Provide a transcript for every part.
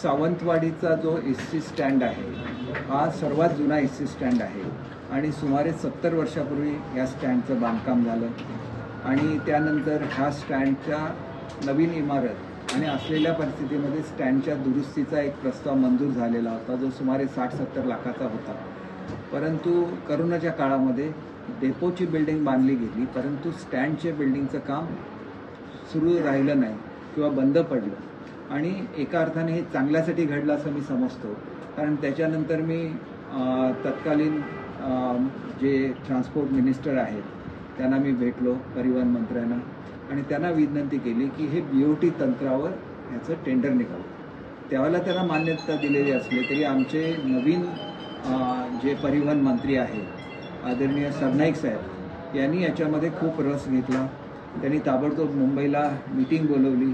सावंतवाडीचा जो ST stand आहे हा सर्वात जुना एसटी स्टँड आहे आणि सुमारे 70 वर्षापूर्वी या स्टँडचं बांधकाम झालं आणि त्यानंतर ह्या स्टँडच्या नवीन इमारत आणि असलेल्या परिस्थितीमध्ये स्टँडच्या दुरुस्तीचा एक प्रस्ताव मंजूर झालेला होता जो सुमारे 60-70 लाखाचा होता. परंतु करोनाच्या काळामध्ये डेपोची बिल्डिंग बांधली गेली, परंतु स्टँडचे बिल्डिंगचं काम सुरू राहिलं नाही किंवा बंद पडलं आणि एका अर्थाने हे चांगल्यासाठी घडलं असं मी समजतो. कारण त्याच्यानंतर मी तत्कालीन जे ट्रान्सपोर्ट मिनिस्टर आहेत त्यांना मी भेटलो, परिवहन मंत्र्यांना, आणि त्यांना विनंती केली की हे BOT तंत्रावर ह्याचं टेंडर निघावं. त्यावेळेला त्यांना मान्यता दिलेली असली तरी आमचे नवीन जे परिवहन मंत्री आहेत आदरणीय सरनाईक साहेब यांनी याच्यामध्ये खूप रस घेतला. त्यांनी ताबडतोब मुंबईला मीटिंग बोलवली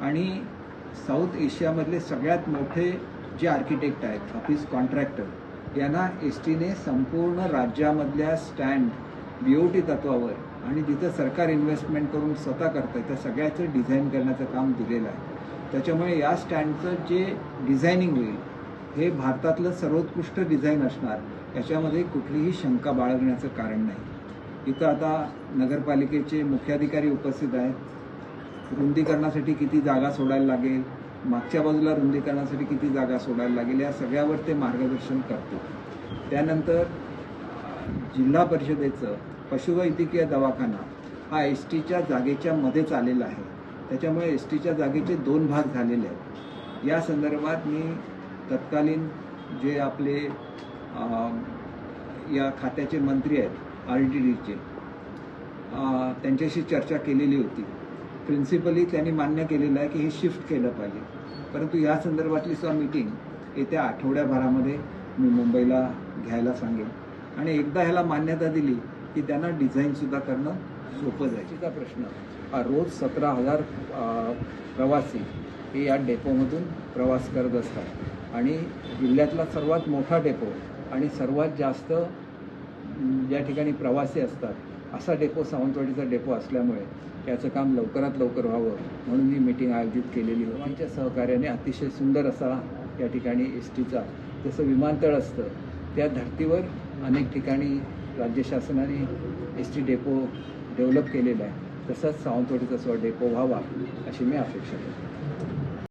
आणि साऊथ एशियामधले सगळ्यात मोठे जे आर्किटेक्ट आहेत, ऑफिस कॉन्ट्रॅक्टर, यांना STने संपूर्ण राज्यामधल्या स्टँड BOT तत्वावर आणि जिथं सरकार इन्व्हेस्टमेंट करून स्वतः करतं त्या सगळ्याचं डिझाईन करण्याचं काम दिलेलं आहे. त्याच्यामुळे या स्टँडचं जे डिझायनिंग होईल हे भारतातलं सर्वोत्कृष्ट डिझाईन असणार, याच्यामध्ये कुठलीही शंका बाळगण्याचं कारण नाही. इथं आता नगरपालिकेचे मुख्याधिकारी उपस्थित आहेत. रुंदीकरणासाठी किती जागा सोडायला लागेल, मागच्या बाजूला रुंदीकरणासाठी किती जागा सोडायला लागेल, या सगळ्यावर ते मार्गदर्शन करतो. त्यानंतर जिल्हा परिषदेचं पशुवैद्यकीय दवाखाना हा STच्या जागेच्या मध्येच आलेला आहे. त्याच्यामुळे STच्या जागेचे 2 भाग झालेले आहेत. या संदर्भात मी तत्कालीन जे आपले या खात्याचे मंत्री आहेत RTDचे, त्यांच्याशी चर्चा केलेली होती. प्रिन्सिपली त्यांनी मान्य केलेलं आहे की हे शिफ्ट केलं पाहिजे. परंतु या संदर्भातली सुद्धा मीटिंग येत्या आठवड्याभरामध्ये मी मुंबईला घ्यायला सांगेन आणि एकदा ह्याला मान्यता दिली की त्यांना डिझाईनसुद्धा करणं सोपं जायचं. हा प्रश्न रोज 17,000 प्रवासी हे या डेपोमधून प्रवास करत असतात आणि जिल्ह्यातला सर्वात मोठा डेपो आणि सर्वात जास्त ज्या ठिकाणी प्रवासी असतात असा डेपो सावंतवाडीचा डेपो असल्यामुळे याचं काम लवकरात लवकर व्हावं म्हणून ही मीटिंग आयोजित केलेली होती. त्यांच्या सहकार्याने अतिशय सुंदर असा या ठिकाणी STचा जसं विमानतळ असतं त्या धर्तीवर अनेक ठिकाणी राज्य शासनाने ST डेपो डेव्हलप केलेला आहे, तसंच सावंतवाडीचा डेपो व्हावा अशी मी अपेक्षा करतो.